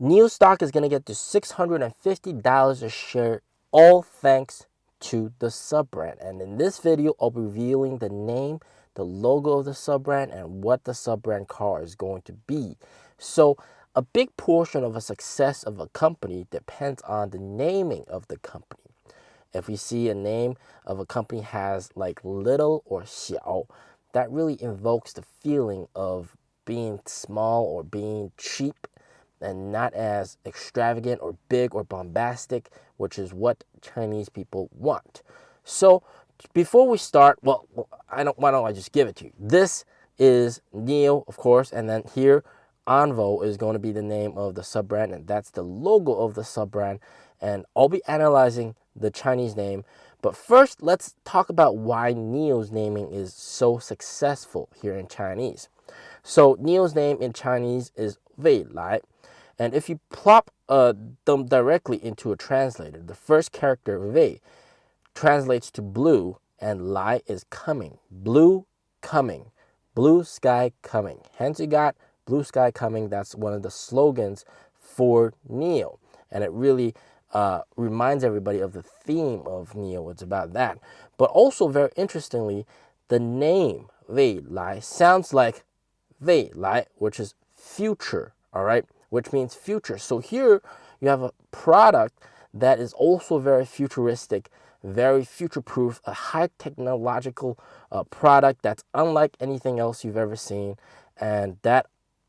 NIO stock is going to get to $650 a share, all thanks to the sub-brand. And in this video, I'll be revealing the name, the logo of the sub-brand, and what the sub-brand car is going to be. So a big portion of a success of a company depends on the naming of the company. If we see a name of a company has like little or 小, that really invokes the feeling of being small or being cheap and not as extravagant or big or bombastic, which is what Chinese people want. So before we start, why don't I just give it to you? This is NIO, of course, and then here ONVO is going to be the name of the sub-brand, and that's the logo of the sub-brand. And I'll be analyzing the Chinese name. But first, let's talk about why NIO's naming is so successful here in Chinese. So NIO's name in Chinese is 未来. And if you plop them directly into a translator, the first character, 未, translates to blue, and 来 is coming. Blue coming. Blue sky coming. Hence you got blue sky coming. That's one of the slogans for NIO. And it really reminds everybody of the theme of NIO. It's about that. But also, very interestingly, the name 未来 sounds like 未来, which is future, all right? Which means future. So here you have a product that is also very futuristic, very future-proof, a high technological product that's unlike anything else you've ever seen. And that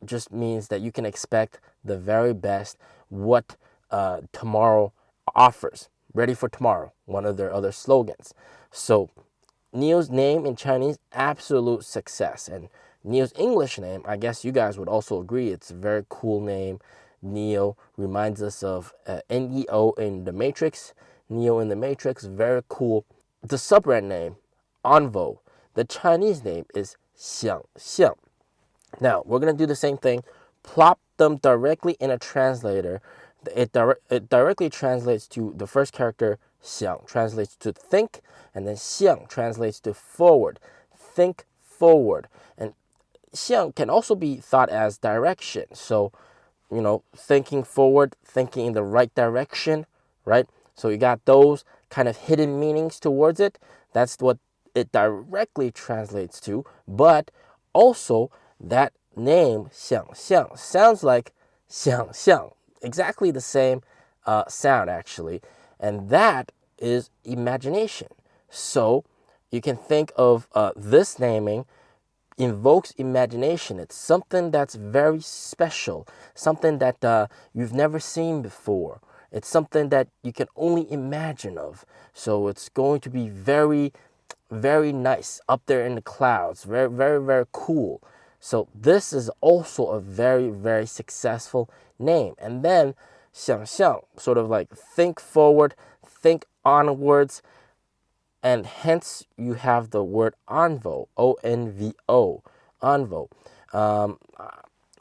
just means that you can expect the very best what tomorrow offers. Ready for tomorrow, one of their other slogans. So NIO's name in Chinese, absolute success. And NIO's English name, I guess you guys would also agree, it's a very cool name. NIO reminds us of NEO in the Matrix. NIO in the Matrix, very cool. The sub-brand name, ONVO. The Chinese name is 想象. Now, we're going to do the same thing. Plop them directly in a translator. It directly translates to the first character, 想, translates to think, and then 向 translates to forward. Think forward. And 向can also be thought as direction. So, you know, thinking forward, thinking in the right direction, right? So you got those kind of hidden meanings towards it. That's what it directly translates to. But also, that name, 想象, sounds like 想象. Exactly the same sound, actually. And that is imagination. So you can think of this naming invokes imagination. It's something that's very special, something that you've never seen before. It's something that you can only imagine of. So it's going to be very, very nice up there in the clouds. Very, very, very cool. So this is also a very, very successful name. And then 想象, sort of like think forward, think onwards. And hence you have the word ONVO, ONVO, ONVO.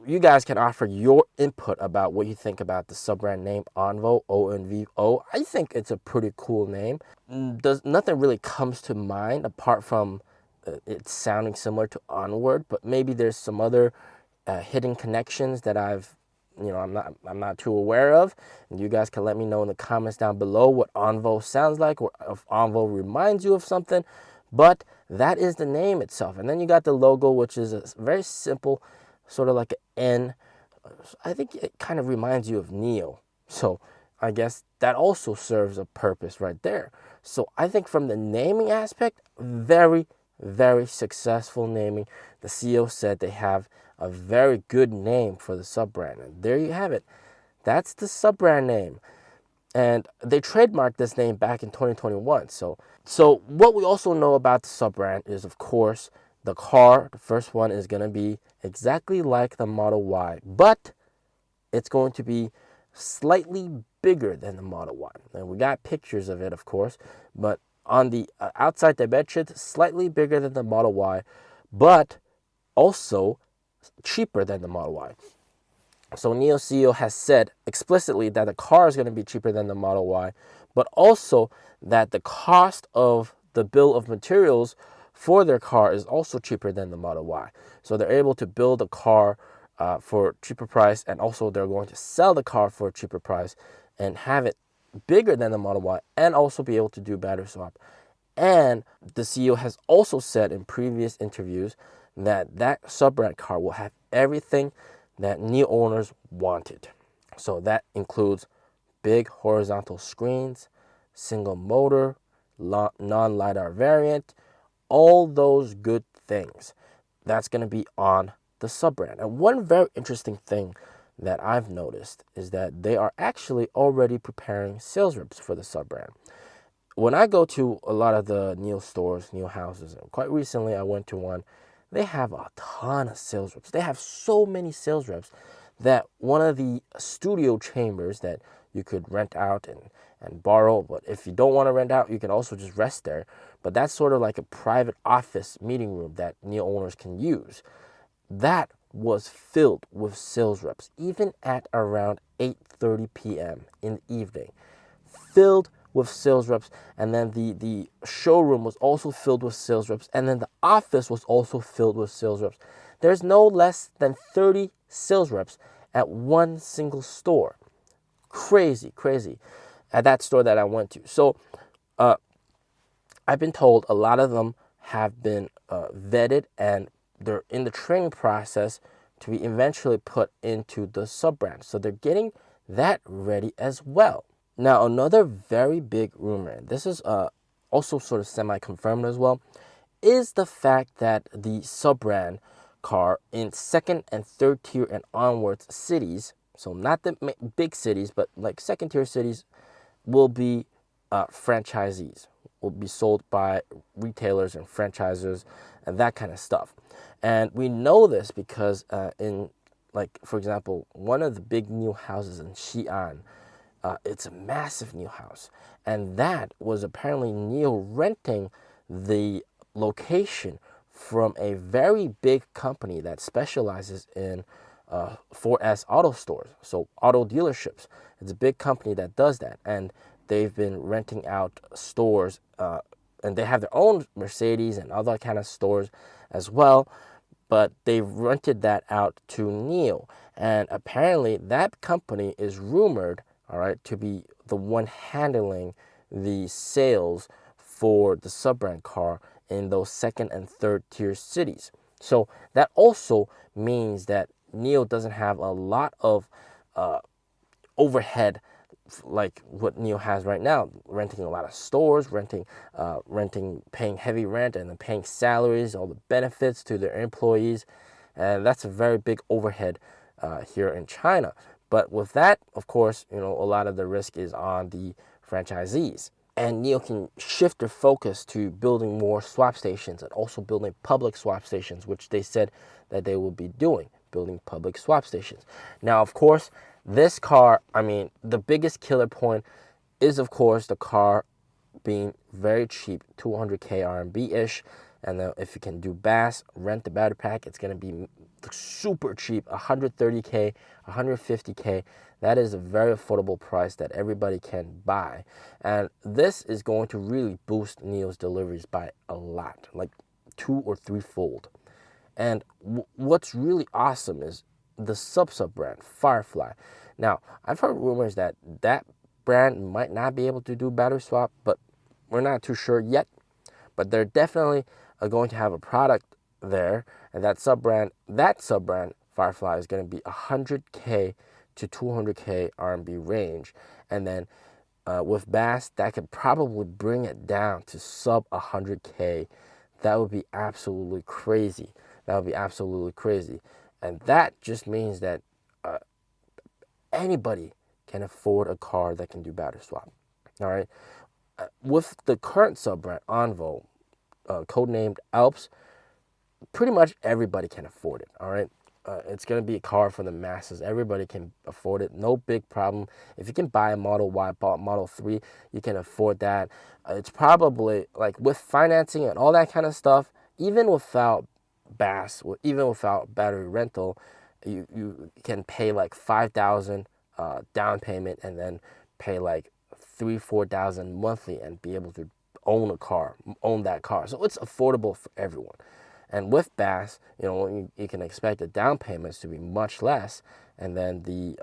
You guys can offer your input about what you think about the sub-brand name ONVO, ONVO. I think it's a pretty cool name. Nothing really comes to mind apart from it's sounding similar to Onward, but maybe there's some other hidden connections that I'm not too aware of. And you guys can let me know in the comments down below what ONVO sounds like, or if ONVO reminds you of something. But that is the name itself. And then you got the logo, which is a very simple, sort of like an N. I think it kind of reminds you of NIO. So I guess that also serves a purpose right there. So I think from the naming aspect, very, very successful naming. The CEO said they have a very good name for the sub-brand. And there you have it. That's the sub-brand name. And they trademarked this name back in 2021. So what we also know about the sub-brand is, of course, the car. The first one is going to be exactly like the Model Y, but it's going to be slightly bigger than the Model Y. And we got pictures of it, of course, but on the outside dimension, slightly bigger than the Model Y, but also cheaper than the Model Y. So NIO CEO has said explicitly that the car is going to be cheaper than the Model Y, but also that the cost of the bill of materials for their car is also cheaper than the Model Y. So they're able to build a car for cheaper price, and also they're going to sell the car for a cheaper price and have it bigger than the Model Y, and also be able to do battery swap. And the CEO has also said in previous interviews that that sub-brand car will have everything that NIO owners wanted. So that includes big horizontal screens, single motor, non-LiDAR variant, all those good things. That's going to be on the sub-brand. And one very interesting thing that I've noticed is that they are actually already preparing sales reps for the sub-brand. When I go to a lot of the NIO stores, NIO houses, and quite recently I went to one, they have a ton of sales reps. They have so many sales reps that one of the studio chambers that you could rent out and borrow, but if you don't want to rent out, you can also just rest there. But that's sort of like a private office meeting room that NIO owners can use. That was filled with sales reps, even at around 8:30 p.m. in the evening. Filled with sales reps, and then the showroom was also filled with sales reps, and then the office was also filled with sales reps. There's no less than 30 sales reps at one single store. Crazy, crazy, at that store that I went to. So I've been told a lot of them have been vetted, and they're in the training process to be eventually put into the sub-brand. So they're getting that ready as well. Now, another very big rumor, and this is also sort of semi-confirmed as well, is the fact that the sub-brand car in second and third tier and onwards cities, so not the big cities, but like second tier cities, will be franchisees, will be sold by retailers and franchisors and that kind of stuff. And we know this because in, like, for example, one of the big new houses in Xi'an, it's a massive new house, and that was apparently NIO renting the location from a very big company that specializes in 4S auto stores, so auto dealerships. It's a big company that does that, and they've been renting out stores, and they have their own Mercedes and other kind of stores as well, but they've rented that out to NIO, and apparently that company is rumored, all right, to be the one handling the sales for the sub-brand car in those second and third tier cities. So that also means that NIO doesn't have a lot of overhead like what NIO has right now, renting a lot of stores, paying heavy rent, and then paying salaries, all the benefits to their employees, and that's a very big overhead here in China. But with that, of course, a lot of the risk is on the franchisees. And NIO can shift their focus to building more swap stations and also building public swap stations, which they said that they will be doing, building public swap stations. Now, of course, this car, the biggest killer point is, of course, the car being very cheap, 200K RMB-ish. And then if you can do BaaS, rent the battery pack, it's going to be super cheap, 130K, 150K. That is a very affordable price that everybody can buy. And this is going to really boost NIO's deliveries by a lot, like 2 or 3-fold. And what's really awesome is the sub brand, Firefly. Now, I've heard rumors that that brand might not be able to do battery swap, but we're not too sure yet. But they're definitely going to have a product there, and that sub brand Firefly is going to be 100K to 200K RMB range, and then with BaaS, that could probably bring it down to sub 100K. That would be absolutely crazy. And that just means that anybody can afford a car that can do battery swap. All right. With the current sub-brand, ONVO, codenamed Alps, pretty much everybody can afford it. All right. It's going to be a car for the masses. Everybody can afford it. No big problem. If you can buy a Model Y, Model 3, you can afford that. It's probably, like, with financing and all that kind of stuff, even without BaaS, even without battery rental, you can pay like 5,000 down payment, and then pay like 3,000-4,000 monthly, and be able to own that car. So it's affordable for everyone. And with BaaS, you can expect the down payments to be much less, and then the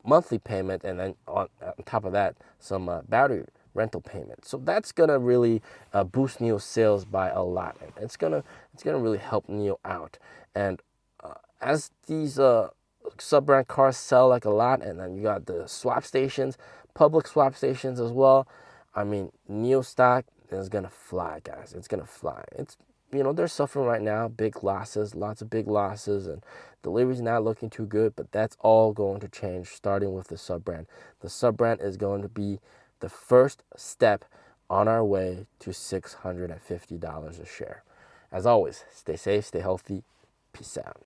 monthly payment, and then on top of that, some battery rental payment. So that's gonna really boost NIO sales by a lot, and it's gonna really help NIO out. And as these sub-brand cars sell like a lot, and then you got the swap stations, public swap stations as well. I mean, NIO stock is gonna fly, guys. It's gonna fly. It's they're suffering right now, big losses, lots of big losses, and Deliveries not looking too good, but that's all going to change starting with the sub-brand. The sub-brand is going to be the first step on our way to $650 a share. As always, stay safe, stay healthy. Peace out.